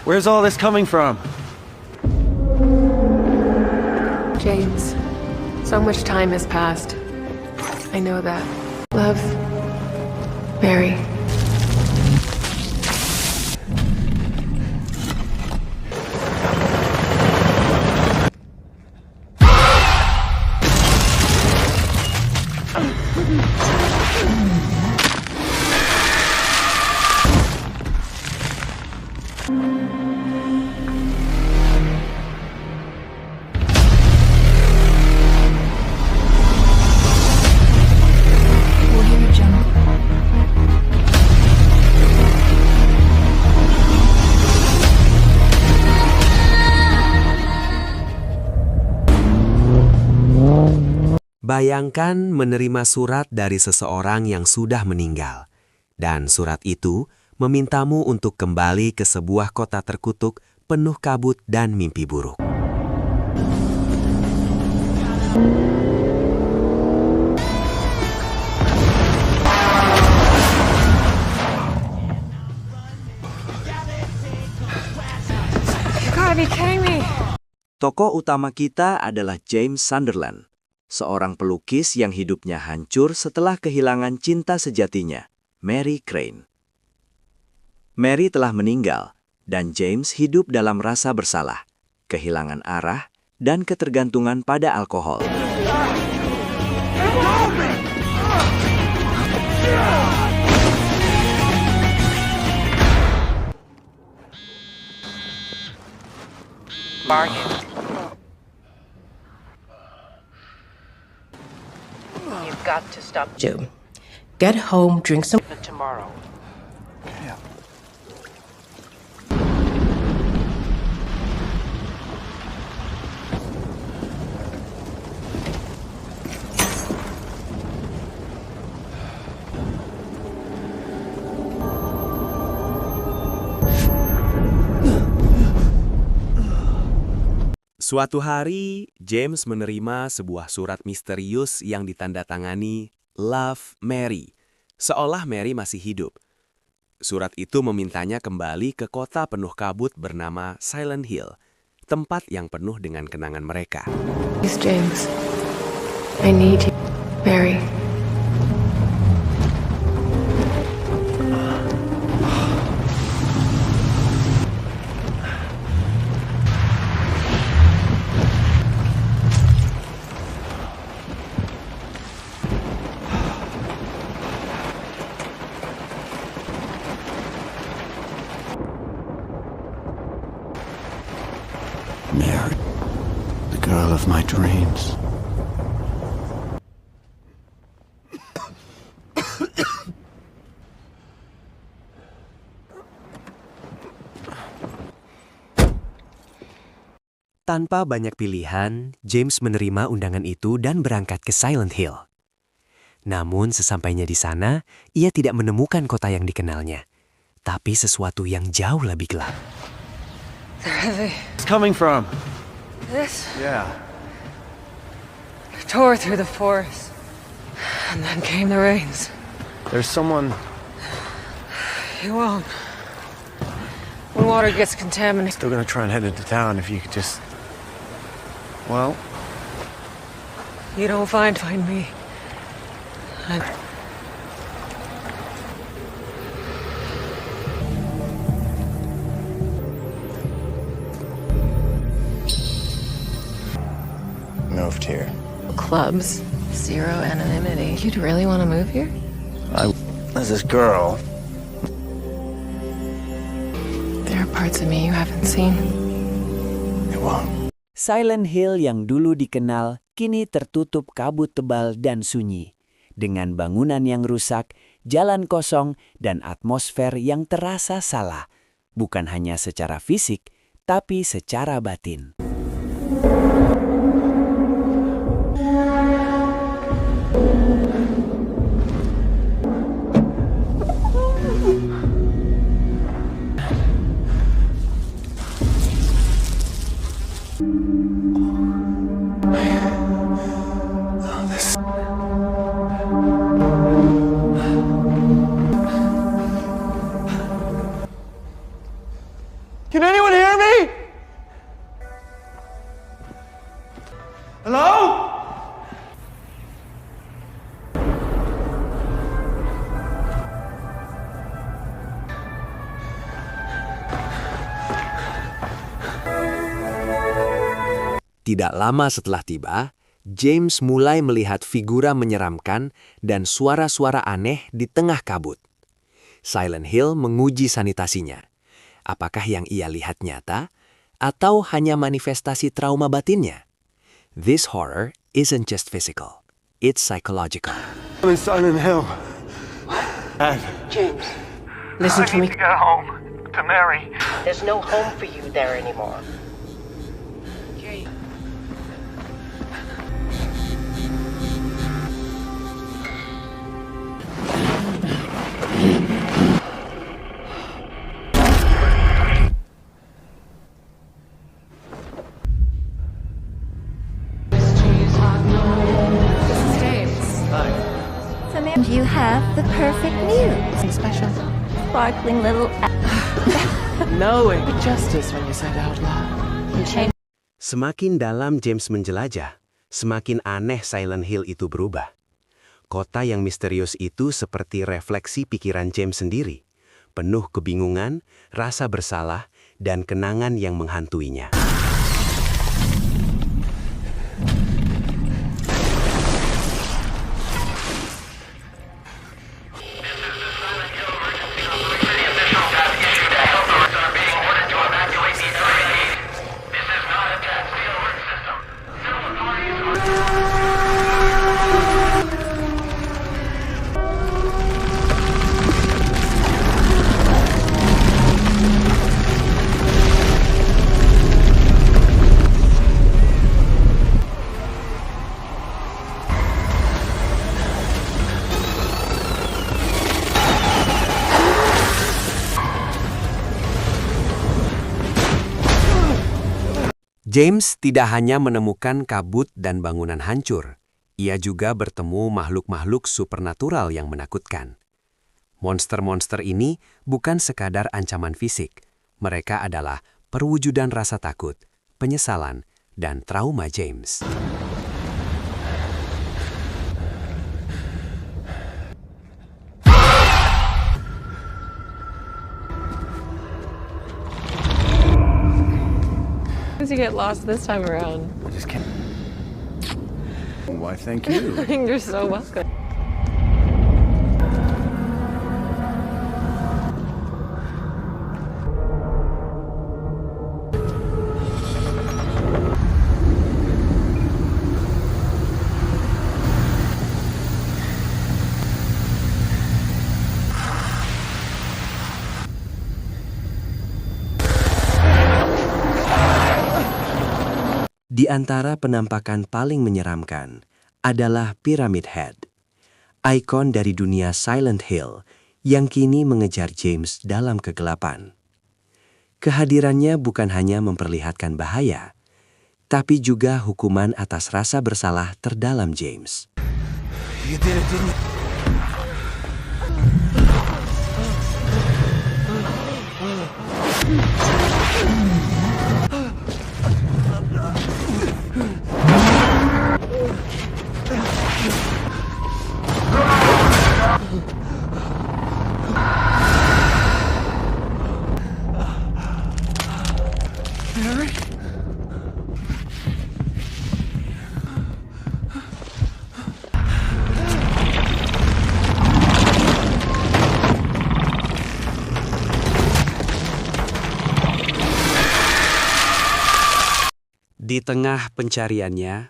Where's all this coming from? James, so much time has passed. I know that. Love, Mary. Bayangkan menerima surat dari seseorang yang sudah meninggal, dan surat itu memintamu untuk kembali ke sebuah kota terkutuk penuh kabut dan mimpi buruk. You gotta be kidding me. Tokoh utama kita adalah James Sunderland, seorang pelukis yang hidupnya hancur setelah kehilangan cinta sejatinya, Mary Crane. Mary telah meninggal, dan James hidup dalam rasa bersalah, kehilangan arah, dan ketergantungan pada alkohol. You've got to stop. Do. Get home, drink some. Tomorrow. Suatu hari, James menerima sebuah surat misterius yang ditandatangani Love Mary, seolah Mary masih hidup. Surat itu memintanya kembali ke kota penuh kabut bernama Silent Hill, tempat yang penuh dengan kenangan mereka. Please, James. I need you. Mary. Mary, the girl of my dreams. Tanpa banyak pilihan, James menerima undangan itu dan berangkat ke Silent Hill. Namun sesampainya di sana, ia tidak menemukan kota yang dikenalnya, tapi sesuatu yang jauh lebih gelap. It's coming from. This Yeah. tore through the forest. And then came the rains. There's someone. You won't. When water gets contaminated. Still gonna try and head into town if you could just. Well, You don't find me. moved here. Clubs, zero anonymity. You'd really want to move here? There's this girl. There are parts of me you haven't seen. It won't. Silent Hill yang dulu dikenal kini tertutup kabut tebal dan sunyi, dengan bangunan yang rusak, jalan kosong, dan atmosfer yang terasa salah, bukan hanya secara fisik, tapi secara batin. Tidak lama setelah tiba, James mulai melihat figura menyeramkan dan suara-suara aneh di tengah kabut. Silent Hill menguji sanitasinya. Apakah yang ia lihat nyata atau hanya manifestasi trauma batinnya? This horror isn't just physical, it's psychological. I'm in Silent Hill. Dad. James, Listen to me. get home to Mary. there's no home for you there anymore. And you have the perfect news. Special. Sparkling little Knowing justice when you say it out loud. Semakin dalam James menjelajah, semakin aneh Silent Hill itu berubah. Kota yang misterius itu seperti refleksi pikiran James sendiri, penuh kebingungan, rasa bersalah, dan kenangan yang menghantuinya. James tidak hanya menemukan kabut dan bangunan hancur, ia juga bertemu makhluk-makhluk supernatural yang menakutkan. Monster-monster ini bukan sekadar ancaman fisik, mereka adalah perwujudan rasa takut, penyesalan, dan trauma James. You get lost this time around. I just can't. Why, thank you. You're so welcome. Di antara penampakan paling menyeramkan adalah Pyramid Head, ikon dari dunia Silent Hill yang kini mengejar James dalam kegelapan. Kehadirannya bukan hanya memperlihatkan bahaya, tapi juga hukuman atas rasa bersalah terdalam James. You did it, didn't you? Di tengah pencariannya,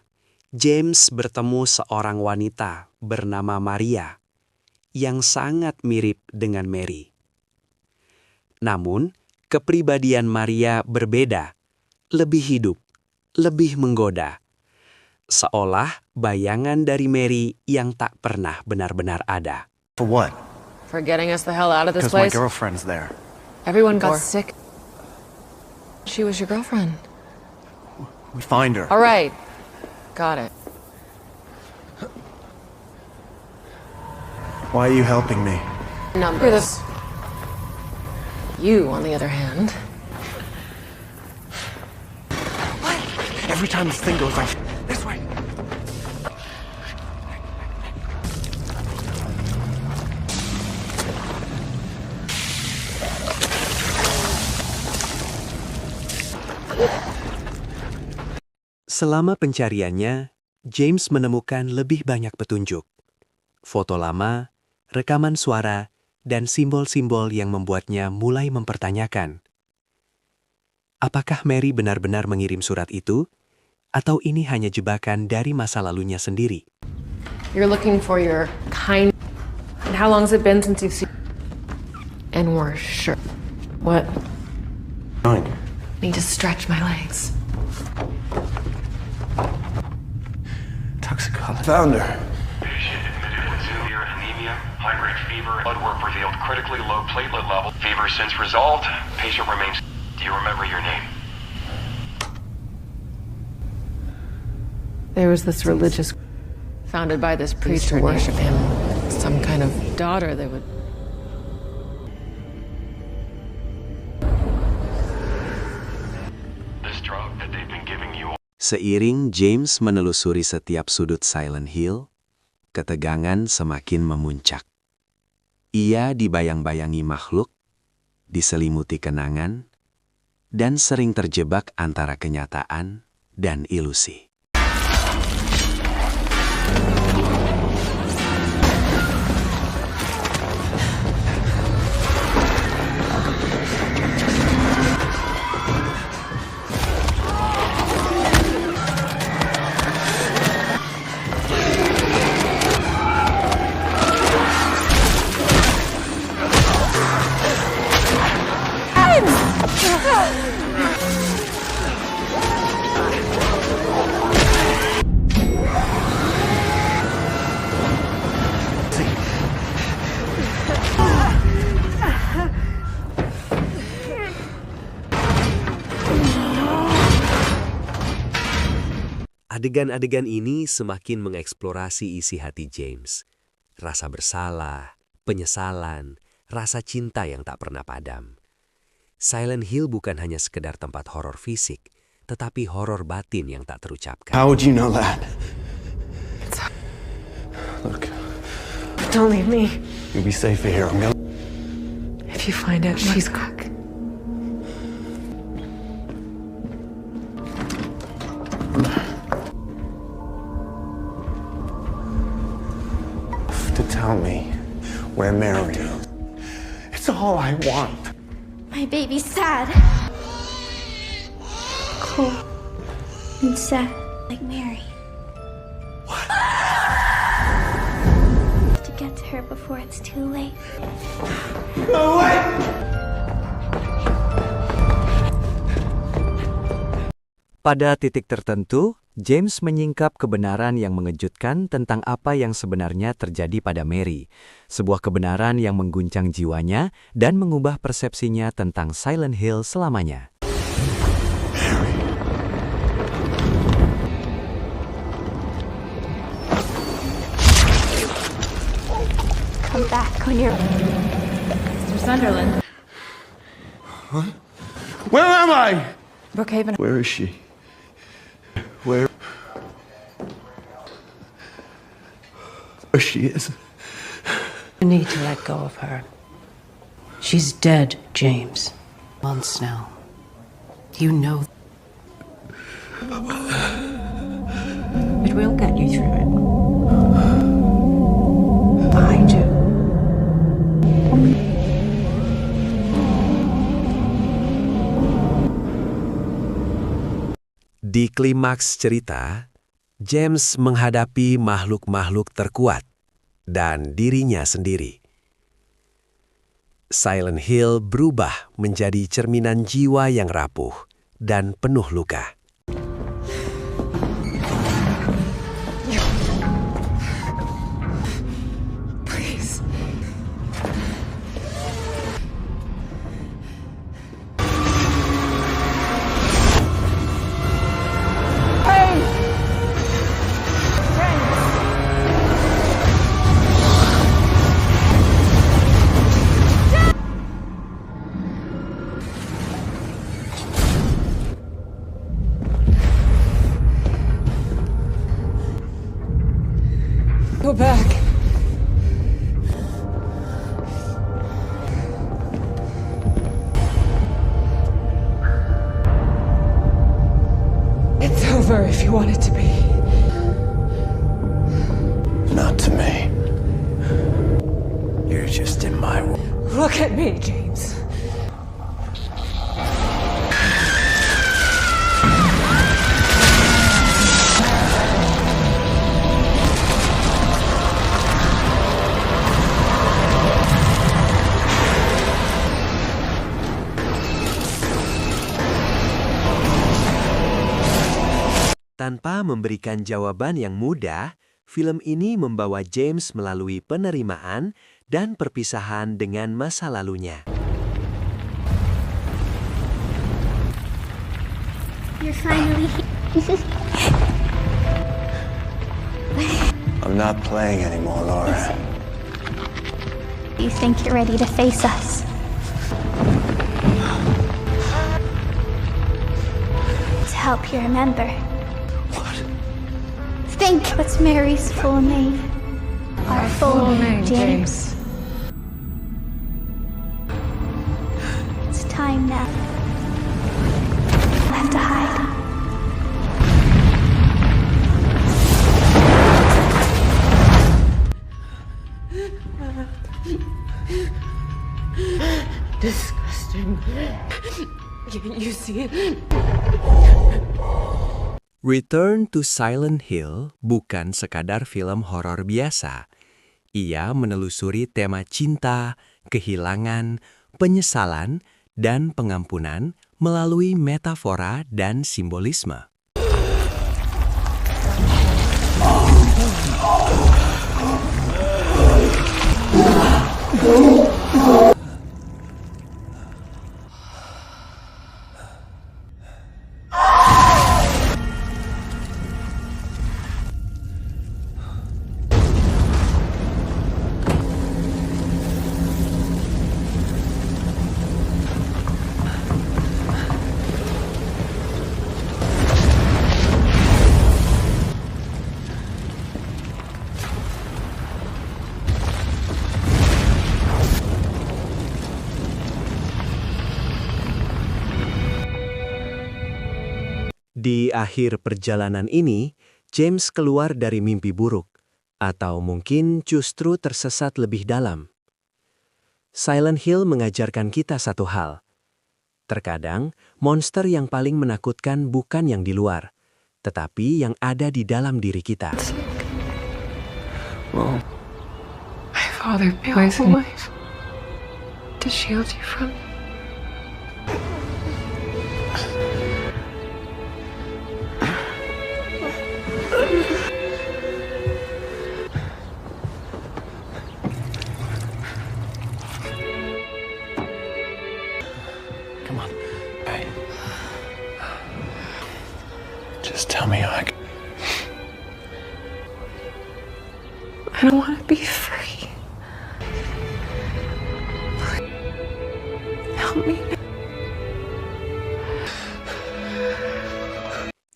James bertemu seorang wanita bernama Maria yang sangat mirip dengan Mary. Namun, kepribadian Maria berbeda, lebih hidup, lebih menggoda. Seolah bayangan dari Mary yang tak pernah benar-benar ada. For what? For getting us the hell out of this Because my place. girlfriend's there. Everyone got sick. She was your girlfriend. We find her. All right. Got it. Why are you helping me? Numbers. You, on the other hand. Every time this thing goes like this way. Selama pencariannya, James menemukan lebih banyak petunjuk. Foto lama, rekaman suara, dan simbol-simbol yang membuatnya mulai mempertanyakan. Apakah Mary benar-benar mengirim surat itu? Atau ini hanya jebakan dari masa lalunya sendiri? You're looking for your kind. And how long has it been since you've seen? And we're sure. What? Need to stretch my legs. Toxicology. Found her. Patient admitted with severe anemia, high-grade fever, blood work revealed critically low platelet level. Fever since resolved. Patient remains. Do you remember your name? There was this religious founded by this priest to worship him. Some kind of daughter they would. This drug that they've been giving you. Seiring James menelusuri setiap sudut Silent Hill, ketegangan semakin memuncak. Ia dibayang-bayangi makhluk, diselimuti kenangan, dan sering terjebak antara kenyataan dan ilusi. Adegan-adegan ini semakin mengeksplorasi isi hati James. Rasa bersalah, penyesalan, rasa cinta yang tak pernah padam. Silent Hill bukan hanya sekedar tempat horor fisik, tetapi horor batin yang tak terucapkan. How would you know that? Look. Don't leave me. You'll be safe here. I'm gonna. If you find out she's cook. To tell me where Mary is. It's all I want. My baby's sad. Cold and sad, like Mary. What? To get to her before it's too late. No way! Pada titik tertentu, James menyingkap kebenaran yang mengejutkan tentang apa yang sebenarnya terjadi pada Mary, sebuah kebenaran yang mengguncang jiwanya dan mengubah persepsinya tentang Silent Hill selamanya. Come back when you're... Mr. Sunderland. What? Where am I? Brookhaven. Where is she? Where she is. You need to let go of her. She's dead, James. Months now. You know. But we'll get you through it. I do. Di klimaks cerita, James menghadapi makhluk-makhluk terkuat dan dirinya sendiri. Silent Hill berubah menjadi cerminan jiwa yang rapuh dan penuh luka. Please. Go back. It's over if you want. at me, James. Tanpa memberikan jawaban yang mudah, film ini membawa James melalui penerimaan dan perpisahan dengan masa lalunya. You're finally here. I'm not playing anymore, Laura. You think you're ready to face us? To help you remember. Think what's Mary's full name. Our full name, James. It's time now. I have to hide. Disgusting. Can't you see it? Return to Silent Hill bukan sekadar film horor biasa. Ia menelusuri tema cinta, kehilangan, penyesalan, dan pengampunan melalui metafora dan simbolisme. Di akhir perjalanan ini, James keluar dari mimpi buruk, atau mungkin justru tersesat lebih dalam. Silent Hill mengajarkan kita satu hal. Terkadang, monster yang paling menakutkan bukan yang di luar, tetapi yang ada di dalam diri kita. My father poisoned life to shield you from me. Come on. Hey. Just tell me I don't want to be free. Help me.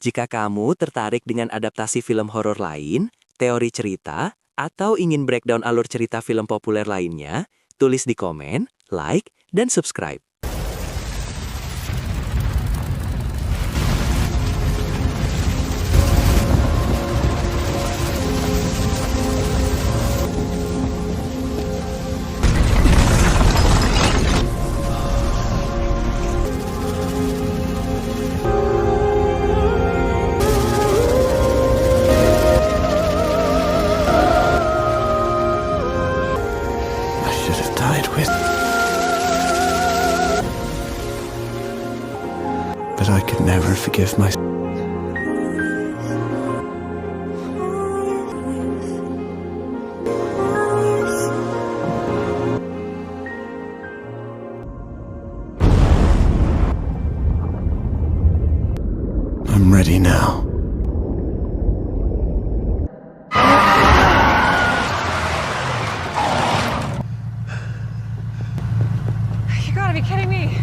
Jika kamu tertarik dengan adaptasi film horor lain, teori cerita, atau ingin breakdown alur cerita film populer lainnya, tulis di komen, like, dan subscribe. But I could never forgive myself. I'm ready now. You gotta be kidding me.